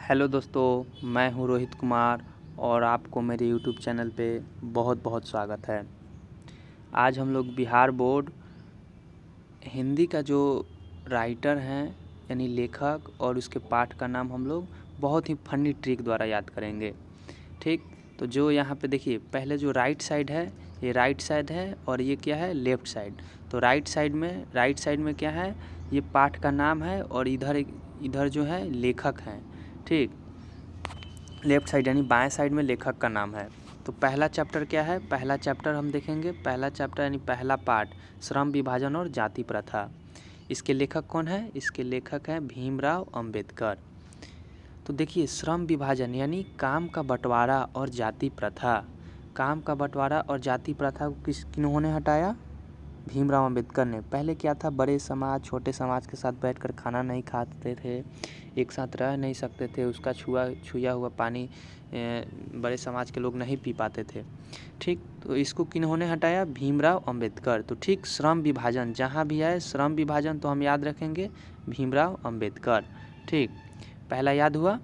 Hello दोस्तों, मैं हूं रोहित कुमार और आपको मेरे यूट्यूब चैनल पे बहुत बहुत स्वागत है। आज हम लोग बिहार बोर्ड हिंदी का जो राइटर हैं यानी लेखक और उसके पाठ का नाम हम लोग बहुत ही फनी ट्रिक द्वारा याद करेंगे। ठीक, तो जो यहाँ पे देखिए पहले जो राइट साइड है ये राइट साइड है और ये क्या है लेफ़्ट साइड। तो राइट साइड में क्या है, ये पाठ का नाम है और इधर जो है लेखक हैं। ठीक, लेफ्ट साइड यानी बाएं साइड में लेखक का नाम है। तो पहला चैप्टर क्या है, पहला चैप्टर हम देखेंगे। पहला चैप्टर यानी पहला पार्ट श्रम विभाजन और जाति प्रथा। इसके लेखक कौन है, इसके लेखक हैं भीमराव अंबेडकर। तो देखिए श्रम विभाजन यानी काम का बंटवारा और जाति प्रथा। काम का बंटवारा और जाति प्रथा को किन्होंने हटाया, भीमराव अंबेडकर ने। पहले क्या था, बड़े समाज छोटे समाज के साथ बैठकर खाना नहीं खाते थे, एक साथ रह नहीं सकते थे, उसका छुआ हुआ पानी बड़े समाज के लोग नहीं पी पाते थे। ठीक, तो इसको किन्होंने हटाया, भीमराव अंबेडकर। तो ठीक, श्रम विभाजन जहाँ भी आए श्रम विभाजन तो हम याद रखेंगे भीमराव अंबेडकर। ठीक, पहला याद हुआ।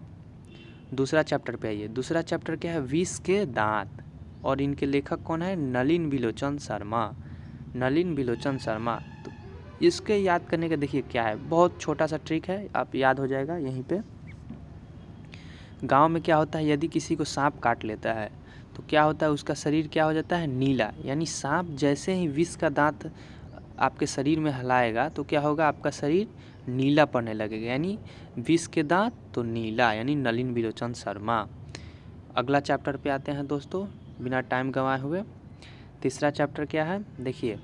दूसरा चैप्टर पे आइए। दूसरा चैप्टर क्या है, विष के दांत, और इनके लेखक कौन है, नलिन बिलोचन शर्मा। नलिन बिलोचन शर्मा। तो इसके याद करने का देखिए क्या है, बहुत छोटा सा ट्रिक है, आप याद हो जाएगा यहीं पे। गांव में क्या होता है, यदि किसी को सांप काट लेता है तो क्या होता है, उसका शरीर क्या हो जाता है, नीला। यानी सांप जैसे ही विष का दांत आपके शरीर में हलाएगा तो क्या होगा, आपका शरीर नीला पड़ने लगेगा। यानी विष के दांत तो नीला, यानी नलिन बिलोचन शर्मा। अगला चैप्टर पे आते हैं दोस्तों, बिना टाइम गंवाए हुए। तीसरा चैप्टर क्या है, देखिए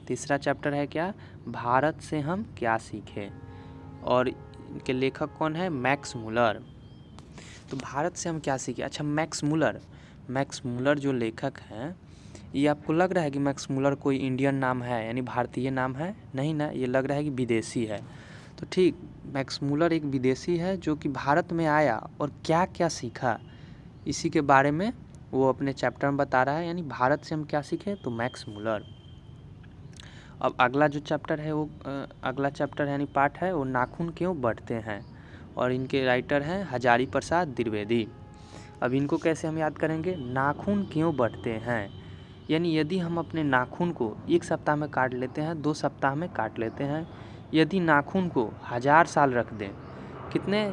तीसरा चैप्टर है क्या, भारत से हम क्या सीखें, और इनके लेखक कौन है, मैक्स मूलर। तो भारत से हम क्या सीखें, अच्छा मैक्स मूलर जो लेखक हैं, ये आपको लग रहा है कि मैक्स मूलर कोई इंडियन नाम है यानी भारतीय नाम है, नहीं ना, ये लग रहा है कि विदेशी है। तो ठीक, मैक्स मूलर एक विदेशी है जो कि भारत में आया और क्या क्या सीखा इसी के बारे में वो अपने चैप्टर में बता रहा है। यानी भारत से हम क्या सीखें, तो मैक्स मूलर। अब अगला जो चैप्टर है वो अगला चैप्टर यानी पाठ है वो नाखून क्यों बढ़ते हैं, और इनके राइटर हैं हजारी प्रसाद द्विवेदी। अब इनको कैसे हम याद करेंगे, नाखून क्यों बढ़ते हैं, यानी यदि हम अपने नाखून को एक सप्ताह में काट लेते हैं, 2 सप्ताह में काट लेते हैं, यदि नाखून को 1000 साल रख दें, कितने,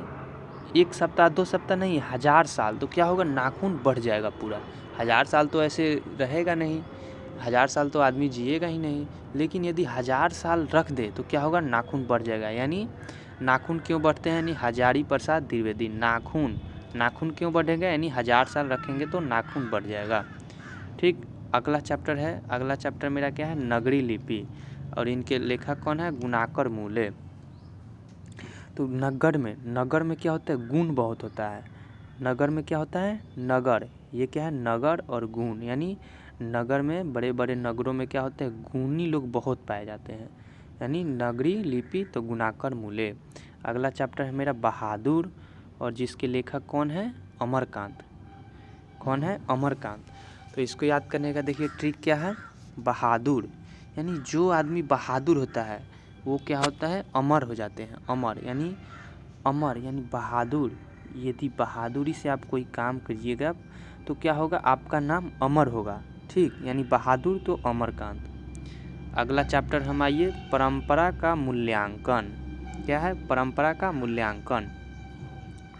एक सप्ताह 2 सप्ताह नहीं, 1000 साल, तो क्या होगा, नाखून बढ़ जाएगा पूरा। 1000 साल तो ऐसे रहेगा नहीं, 1000 साल तो आदमी जिएगा ही नहीं, लेकिन यदि 1000 साल रख दे तो क्या होगा, नाखून बढ़ जाएगा। यानी नाखून क्यों बढ़ते हैं, यानी हजारी प्रसाद द्विवेदी। नाखून क्यों बढ़ेगा, यानी 1000 साल रखेंगे तो नाखून बढ़ जाएगा। ठीक, अगला चैप्टर है, अगला चैप्टर मेरा क्या है, नगरी लिपि, और इनके लेखक कौन है, गुणाकर मूले। तो नगर में क्या होता है, गुण बहुत होता है। नगर में क्या होता है, नगर, ये क्या है, नगर और गुण, यानी नगर में, बड़े बड़े नगरों में क्या होते हैं, गुणी लोग बहुत पाए जाते हैं। यानी नगरी लिपि तो गुणाकर मूले। अगला चैप्टर है मेरा बहादुर, और जिसके लेखक कौन है, अमरकांत। कौन है, अमरकांत। तो इसको याद करने का देखिए ट्रिक क्या है, बहादुर यानी जो आदमी बहादुर होता है वो क्या होता है, अमर हो जाते हैं। अमर यानी बहादुर, यदि बहादुरी से आप कोई काम करिएगा तो क्या होगा, आपका नाम अमर होगा। ठीक, यानी बहादुर तो अमरकांत। अगला चैप्टर हम आइए, परंपरा का मूल्यांकन। क्या है, परंपरा का मूल्यांकन,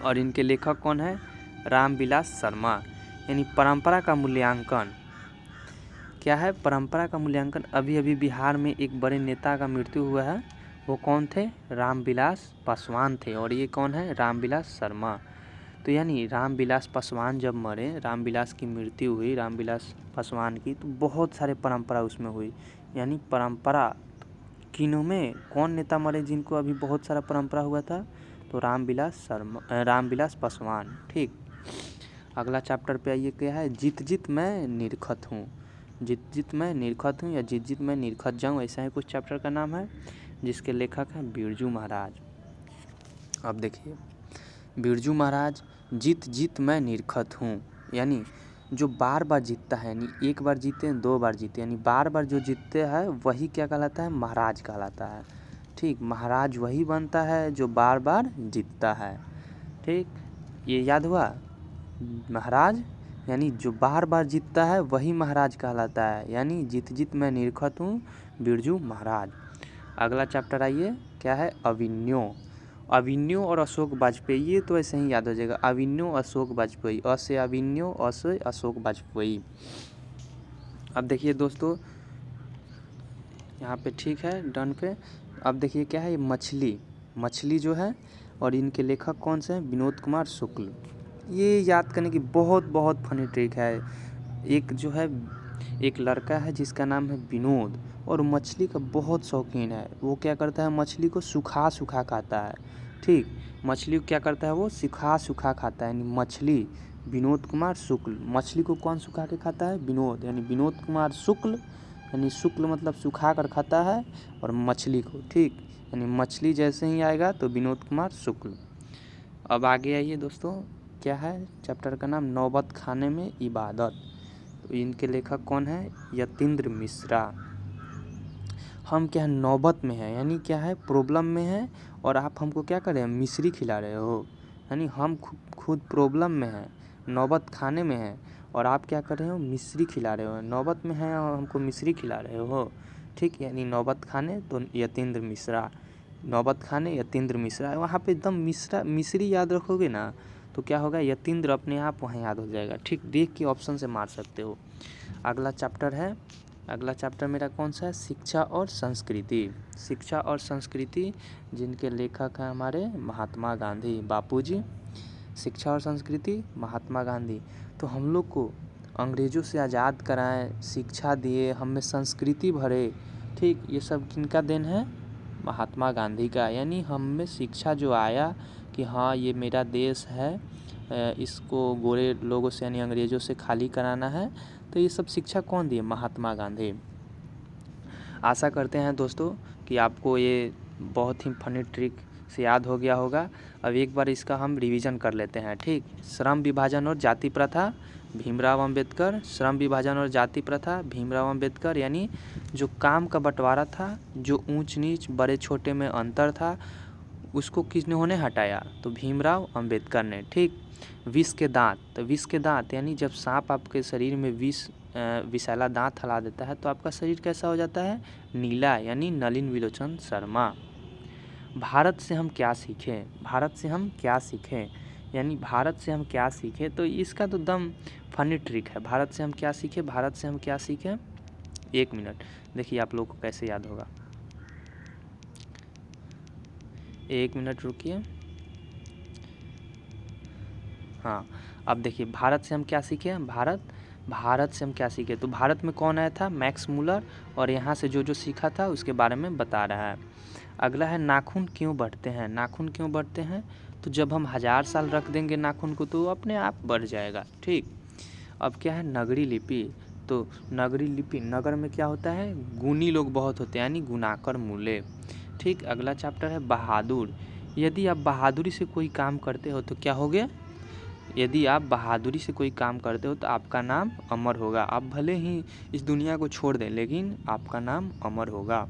और इनके लेखक कौन है, रामविलास शर्मा। यानी परंपरा का मूल्यांकन क्या है, परंपरा का मूल्यांकन। अभी अभी बिहार में एक बड़े नेता का मृत्यु हुआ है, वो कौन थे, रामविलास पासवान थे, और ये कौन है, रामविलास शर्मा। तो यानी रामविलास पासवान जब मरे, रामविलास की मृत्यु हुई रामविलास पासवान की, तो बहुत सारे परंपरा उसमें हुई। यानी परंपरा किनों में, कौन नेता मरे जिनको अभी बहुत सारा परंपरा हुआ था, तो रामविलास पासवान। ठीक, अगला चैप्टर पे आइए, क्या है, जित जित मैं निरखत हूँ। जित जित मैं निरखत हूँ या जित जित मैं निरखत जाऊँ, ऐसा ही कुछ चैप्टर का नाम है, जिसके लेखक हैं बिरजू महाराज। अब देखिए, बिरजू महाराज, जित जित मैं निरखत हूँ, यानी जो बार बार जीतता है, यानी एक बार जीते 2 बार जीते, यानी बार बार जो जीतते हैं वही क्या कहलाता है, महाराज कहलाता है। ठीक, महाराज वही बनता है जो बार बार जीतता है। ठीक, ये याद हुआ। महाराज यानी जो बार बार जीतता है वही महाराज कहलाता है, यानी जीत जीत मैं निरखत हूँ बिरजू महाराज। अगला चैप्टर आइए, क्या है, अभिन्यो। अभिन्यो और अशोक वाजपेयी, ये तो ऐसे ही याद हो जाएगा। अभिन्यो अशोक वाजपेयी, अ से अभिन्यो, अ से अशोक वाजपेयी। अब देखिए दोस्तों यहाँ पे ठीक है, डन पे। अब देखिए क्या है, ये मछली। मछली जो है और इनके लेखक कौन से हैं, विनोद कुमार शुक्ल। ये याद करने की बहुत बहुत फनी ट्रिक है। एक जो है, एक लड़का है जिसका नाम है विनोद, और मछली का बहुत शौकीन है। वो क्या करता है, मछली को सुखा सुखा खाता है। ठीक, मछली को क्या करता है, वो सुखा सुखा खाता है। यानी मछली विनोद कुमार शुक्ल, मछली को कौन सुखा के खाता है, विनोद, यानी विनोद कुमार शुक्ल, यानी शुक्ल मतलब सुखा कर खाता है और मछली को। ठीक, यानी मछली जैसे ही आएगा तो विनोद कुमार शुक्ल। अब आगे आइए दोस्तों, क्या है चैप्टर का नाम, नौबत खाने में इबादत। तो इनके लेखक कौन है, यतीन्द्र मिश्रा। हम क्या है, नौबत में है, यानी क्या है, प्रॉब्लम में है, और आप हमको क्या कर रहे हैं, मिश्री खिला रहे हो। यानी हम खुद प्रॉब्लम में हैं, नौबत खाने में है, और आप क्या कर रहे हो, मिश्री खिला रहे हो। नौबत में है और हमको मिश्री खिला रहे हो। ठीक, यानी नौबत खाने तो यतीन्द्र मिश्रा, नौबत खाने यतीन्द्र मिश्रा। वहाँ पे एकदम मिश्री याद रखोगे ना तो क्या होगा, यतीन्द्र अपने आप वहाँ याद हो जाएगा। ठीक, देख के ऑप्शन से मार सकते हो। अगला चैप्टर है, अगला चैप्टर मेरा कौन सा है, शिक्षा और संस्कृति। शिक्षा और संस्कृति, जिनके लेखक हैं हमारे महात्मा गांधी, बापूजी। शिक्षा और संस्कृति, महात्मा गांधी। तो हम लोग को अंग्रेज़ों से आज़ाद कराएं, शिक्षा दिए, हमें संस्कृति भरे। ठीक, ये सब किनका देन है, महात्मा गांधी का। यानी हम में शिक्षा जो आया कि हाँ ये मेरा देश है, इसको गोरे लोगों से यानी अंग्रेज़ों से खाली कराना है, तो ये सब शिक्षा कौन दिए, महात्मा गांधी। आशा करते हैं दोस्तों कि आपको ये बहुत ही फनी ट्रिक से याद हो गया होगा। अब एक बार इसका हम रिवीजन कर लेते हैं। ठीक, श्रम विभाजन और जाति प्रथा, भीमराव अंबेडकर। श्रम विभाजन और जाति प्रथा, भीमराव अंबेडकर। यानी जो काम का बंटवारा था, जो ऊंच नीच बड़े छोटे में अंतर था, उसको किसने हटाया, तो भीमराव अंबेडकर ने। ठीक, विष के दांत, तो विष के दांत यानी जब सांप आपके शरीर में विषैला दांत हला देता है तो आपका शरीर कैसा हो जाता है, नीला, यानी नलिन विलोचन शर्मा। भारत से हम क्या सीखें, भारत से हम क्या सीखें, यानी भारत से हम क्या सीखें, तो इसका तो दम फनी ट्रिक है। भारत से हम क्या सीखें, भारत से हम क्या सीखें। 1 मिनट, देखिए आप लोगों को कैसे याद होगा। 1 मिनट रुकिए। हाँ, अब देखिए भारत से हम क्या सीखें, भारत से हम क्या सीखे, तो भारत में कौन आया था, मैक्स मूलर, और यहाँ से जो जो सीखा था उसके बारे में बता रहा है। अगला है नाखून क्यों बढ़ते हैं, नाखून क्यों बढ़ते हैं, तो जब हम 1000 साल रख देंगे नाखून को तो अपने आप बढ़ जाएगा। ठीक, अब क्या है, नगरी लिपि। तो नगरी लिपि, नगर में क्या होता है, गुणी लोग बहुत होते हैं, यानी गुणाकर मूल्य। ठीक, अगला चैप्टर है बहादुर। यदि आप बहादुरी से कोई काम करते हो तो क्या होगे, यदि आप बहादुरी से कोई काम करते हो तो आपका नाम अमर होगा। आप भले ही इस दुनिया को छोड़ दें लेकिन आपका नाम अमर होगा।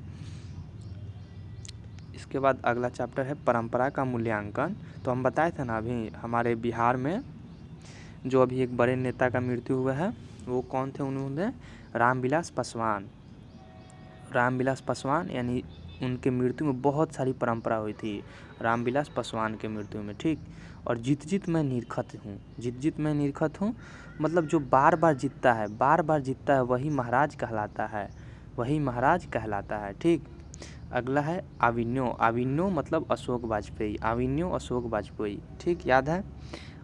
इसके बाद अगला चैप्टर है परंपरा का मूल्यांकन। तो हम बताए थे ना अभी हमारे बिहार में जो अभी एक बड़े नेता का मृत्यु हुआ है, वो कौन थे, उन्होंने रामविलास पासवान। रामविलास पासवान, यानी उनके मृत्यु में बहुत सारी परंपरा हुई थी, रामविलास पासवान के मृत्यु में। ठीक, और जीत जीत मैं निरखत हूँ, जीत जीत मैं निरखत हूँ, मतलब जो बार बार जीतता है, बार बार जीतता है वही महाराज कहलाता है, वही महाराज कहलाता है। ठीक, अगला है अभिन्यो। अभिन्यो मतलब अशोक वाजपेयी, अभिन्यो अशोक वाजपेयी। ठीक, याद है।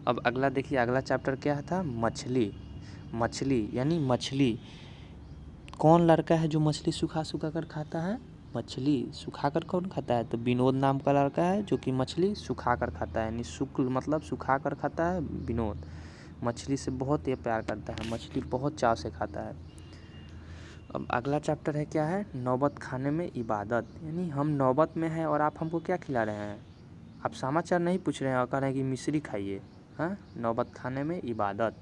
अब अगला देखिए, अगला चैप्टर क्या था, मछली। मछली यानी मछली, कौन लड़का है जो मछली सुखा सुखा कर खाता है, मछली सुखा कर कौन खाता है, तो विनोद नाम का लड़का है जो कि मछली सुखा कर खाता है, यानी शुक्ल मतलब सुखा कर खाता है विनोद। मछली से बहुत ये प्यार करता है, मछली बहुत चाव से खाता है। अब अगला चैप्टर है, क्या है, नौबत खाने में इबादत। यानी हम नौबत में हैं और आप हमको क्या खिला रहे हैं, आप समाचार नहीं पूछ रहे हैं और कह रहे हैं कि मिश्री खाइए। हाँ, नौबत खाने में इबादत।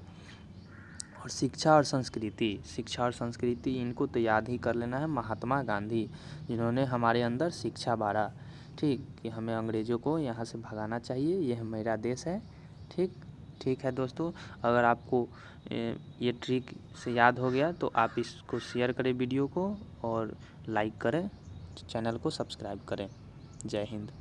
और शिक्षा और संस्कृति, शिक्षा और संस्कृति इनको तो याद ही कर लेना है, महात्मा गांधी, जिन्होंने हमारे अंदर शिक्षा बारा। ठीक, कि हमें अंग्रेज़ों को यहाँ से भगाना चाहिए, यह मेरा देश है, ठीक है दोस्तों, अगर आपको ये ट्रिक से याद हो गया तो आप इसको शेयर करें वीडियो को और लाइक करें, चैनल को सब्सक्राइब करें। जय हिंद।